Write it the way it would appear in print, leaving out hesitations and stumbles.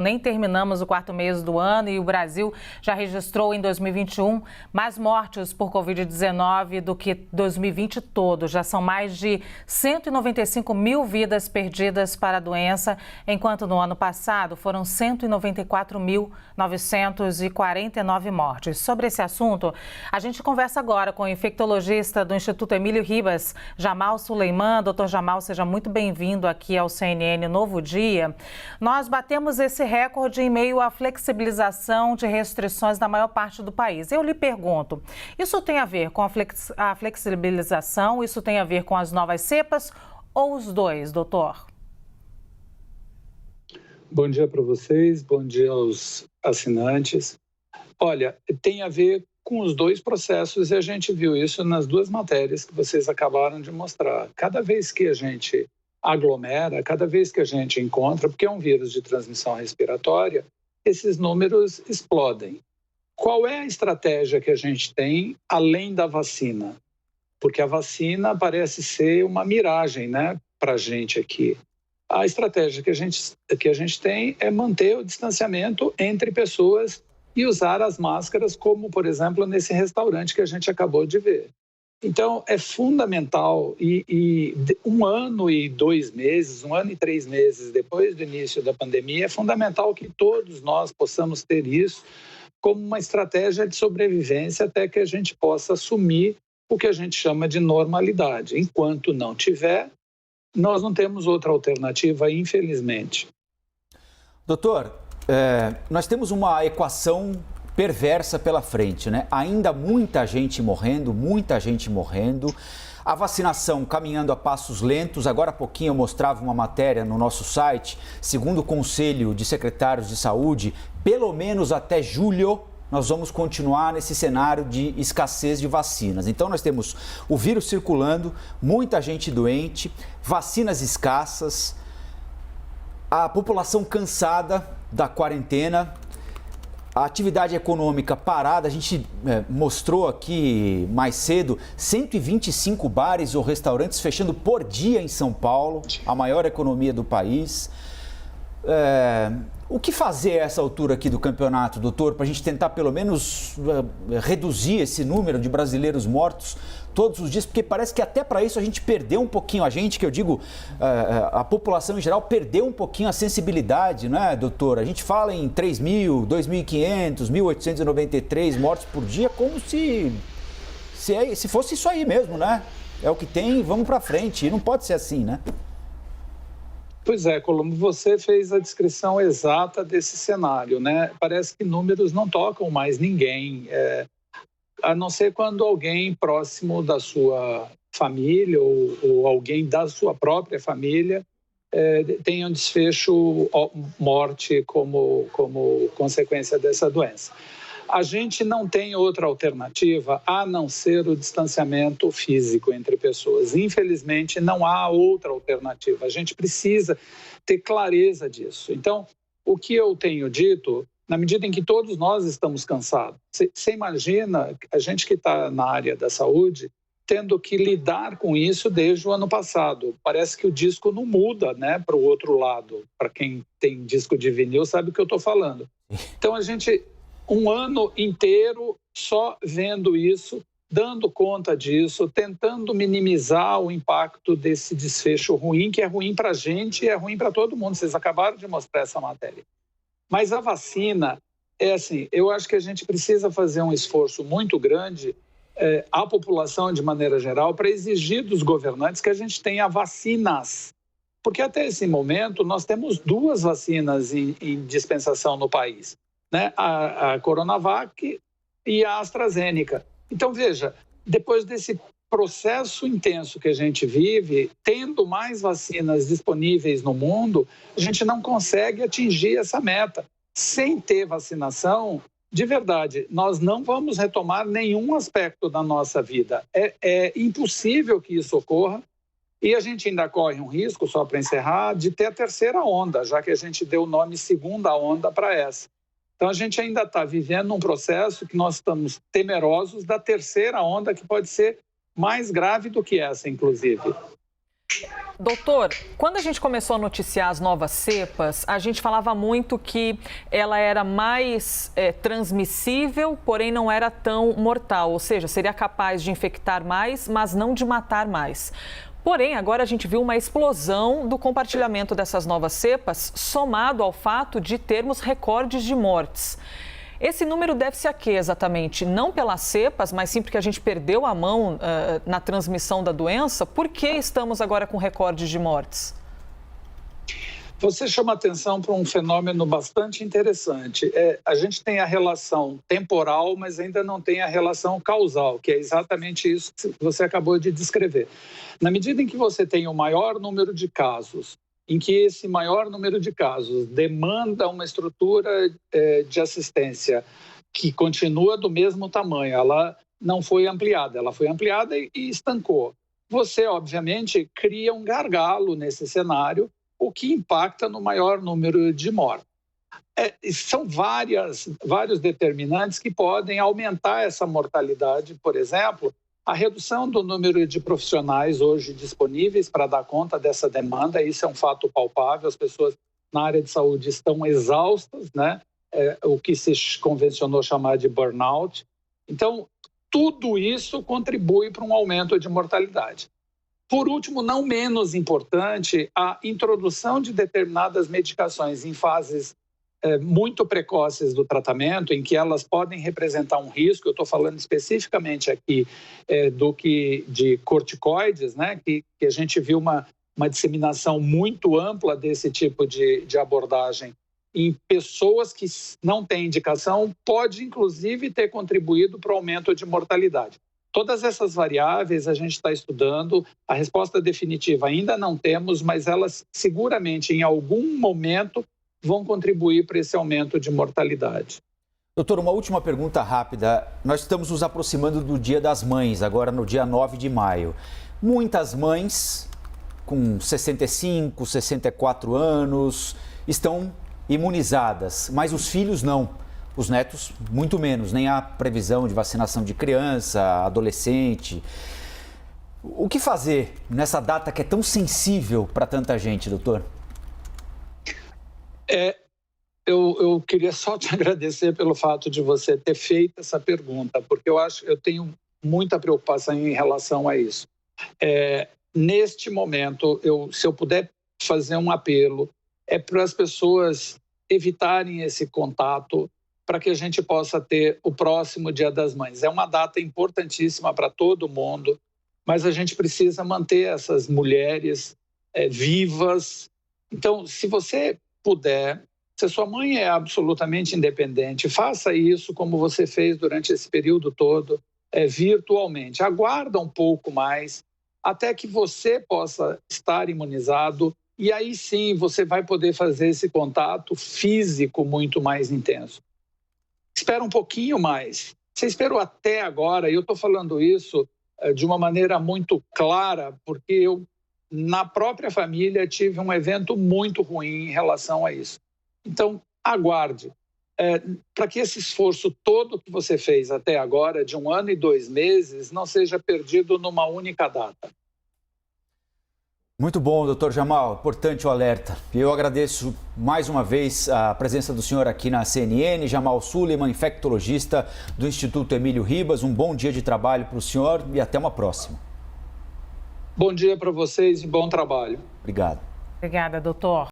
Nem terminamos o quarto mês do ano e o Brasil já registrou em 2021 mais mortes por Covid-19 do que 2020 todo. Já são mais de 195 mil vidas perdidas para a doença, enquanto no ano passado foram 194.949 mortes. Sobre esse assunto, a gente conversa agora com o infectologista do Instituto Emílio Ribas, Jamal Suleiman. Doutor Jamal, seja muito bem-vindo aqui ao CNN Novo Dia. Nós batemos esse recorde em meio à flexibilização de restrições na maior parte do país. Eu lhe pergunto, isso tem a ver com a flexibilização, isso tem a ver com as novas cepas ou os dois, doutor? Bom dia para vocês, bom dia aos assinantes. Olha, tem a ver com os dois processos e a gente viu isso nas duas matérias que vocês acabaram de mostrar. Cada vez que a gente aglomera, cada vez que a gente encontra, porque é um vírus de transmissão respiratória, esses números explodem. Qual é a estratégia que a gente tem além da vacina? Porque a vacina parece ser uma miragem, né, para a gente aqui. A estratégia que a gente tem é manter o distanciamento entre pessoas e usar as máscaras, como, por exemplo, nesse restaurante que a gente acabou de ver. Então, é fundamental, e 1 ano e 2 meses, 1 ano e 3 meses depois do início da pandemia, é fundamental que todos nós possamos ter isso como uma estratégia de sobrevivência até que a gente possa assumir o que a gente chama de normalidade. Enquanto não tiver, nós não temos outra alternativa, infelizmente. Doutor, nós temos uma equação perversa pela frente, né? Ainda muita gente morrendo, a vacinação caminhando a passos lentos. Agora há pouquinho eu mostrava uma matéria no nosso site, segundo o Conselho de Secretários de Saúde, pelo menos até julho nós vamos continuar nesse cenário de escassez de vacinas. Então nós temos o vírus circulando, muita gente doente, vacinas escassas, a população cansada da quarentena, a atividade econômica parada. A gente mostrou aqui mais cedo 125 bares ou restaurantes fechando por dia em São Paulo, a maior economia do país. O que fazer a essa altura aqui do campeonato, doutor, para a gente tentar pelo menos reduzir esse número de brasileiros mortos todos os dias? Porque parece que até para isso a gente perdeu um pouquinho, a população em geral perdeu um pouquinho a sensibilidade, né, doutor? A gente fala em 3.000, 2.500, 1.893 mortes por dia como se fosse isso aí mesmo, né? É o que tem, vamos para frente. E não pode ser assim, né? Pois é, Colombo, você fez a descrição exata desse cenário, né? Parece que números não tocam mais ninguém, a não ser quando alguém próximo da sua família ou alguém da sua própria família tem um desfecho morte como consequência dessa doença. A gente não tem outra alternativa a não ser o distanciamento físico entre pessoas. Infelizmente, não há outra alternativa. A gente precisa ter clareza disso. Então, o que eu tenho dito, na medida em que todos nós estamos cansados, você imagina a gente que está na área da saúde tendo que lidar com isso desde o ano passado. Parece que o disco não muda, né, para o outro lado. Para quem tem disco de vinil sabe o que eu estou falando. Então, a gente... 1 ano inteiro só vendo isso, dando conta disso, tentando minimizar o impacto desse desfecho ruim, que é ruim para a gente e é ruim para todo mundo. Vocês acabaram de mostrar essa matéria. Mas a vacina, eu acho que a gente precisa fazer um esforço muito grande, a população de maneira geral, para exigir dos governantes que a gente tenha vacinas. Porque até esse momento nós temos 2 vacinas em dispensação no país, né? A Coronavac e a AstraZeneca. Então, veja, depois desse processo intenso que a gente vive, tendo mais vacinas disponíveis no mundo, a gente não consegue atingir essa meta. Sem ter vacinação, de verdade, nós não vamos retomar nenhum aspecto da nossa vida. É impossível que isso ocorra. E a gente ainda corre um risco, só para encerrar, de ter a 3ª onda, já que a gente deu o nome segunda onda para essa. Então, a gente ainda está vivendo um processo que nós estamos temerosos da 3ª onda, que pode ser mais grave do que essa, inclusive. Doutor, quando a gente começou a noticiar as novas cepas, a gente falava muito que ela era mais transmissível, porém não era tão mortal, ou seja, seria capaz de infectar mais, mas não de matar mais. Porém, agora a gente viu uma explosão do compartilhamento dessas novas cepas, somado ao fato de termos recordes de mortes. Esse número deve-se a quê exatamente? Não pelas cepas, mas sim porque a gente perdeu a mão na transmissão da doença? Por que estamos agora com recordes de mortes? Você chama atenção para um fenômeno bastante interessante. A gente tem a relação temporal, mas ainda não tem a relação causal, que é exatamente isso que você acabou de descrever. Na medida em que você tem o maior número de casos, em que esse maior número de casos demanda uma estrutura de assistência que continua do mesmo tamanho, ela não foi ampliada, ela foi ampliada e estancou. Você, obviamente, cria um gargalo nesse cenário, o que impacta no maior número de mortes. São vários determinantes que podem aumentar essa mortalidade, por exemplo, a redução do número de profissionais hoje disponíveis para dar conta dessa demanda, isso é um fato palpável, as pessoas na área de saúde estão exaustas, né? O que se convencionou chamar de burnout. Então, tudo isso contribui para um aumento de mortalidade. Por último, não menos importante, a introdução de determinadas medicações em fases muito precoces do tratamento, em que elas podem representar um risco. Eu estou falando especificamente aqui de corticoides, né? Que a gente viu uma disseminação muito ampla desse tipo de abordagem em pessoas que não têm indicação, pode inclusive ter contribuído para o aumento de mortalidade. Todas essas variáveis a gente está estudando, a resposta definitiva ainda não temos, mas elas seguramente em algum momento vão contribuir para esse aumento de mortalidade. Doutor, uma última pergunta rápida. Nós estamos nos aproximando do Dia das Mães, agora no dia 9 de maio. Muitas mães com 65, 64 anos estão imunizadas, mas os filhos não. Os netos, muito menos, nem há previsão de vacinação de criança, adolescente. O que fazer nessa data que é tão sensível para tanta gente, doutor? Eu queria só te agradecer pelo fato de você ter feito essa pergunta, porque eu tenho muita preocupação em relação a isso. Neste momento, se eu puder fazer um apelo, para as pessoas evitarem esse contato, para que a gente possa ter o próximo Dia das Mães. É uma data importantíssima para todo mundo, mas a gente precisa manter essas mulheres vivas. Então, se você puder, se a sua mãe é absolutamente independente, faça isso como você fez durante esse período todo, virtualmente. Aguarda um pouco mais, até que você possa estar imunizado, e aí sim você vai poder fazer esse contato físico muito mais intenso. Espera um pouquinho mais. Você esperou até agora, e eu estou falando isso de uma maneira muito clara, porque eu, na própria família, tive um evento muito ruim em relação a isso. Então, aguarde, para que esse esforço todo que você fez até agora, de 1 ano e 2 meses, não seja perdido numa única data. Muito bom, doutor Jamal, importante o alerta. Eu agradeço mais uma vez a presença do senhor aqui na CNN, Jamal Suleiman, infectologista do Instituto Emílio Ribas. Um bom dia de trabalho para o senhor e até uma próxima. Bom dia para vocês e bom trabalho. Obrigado. Obrigada, doutor.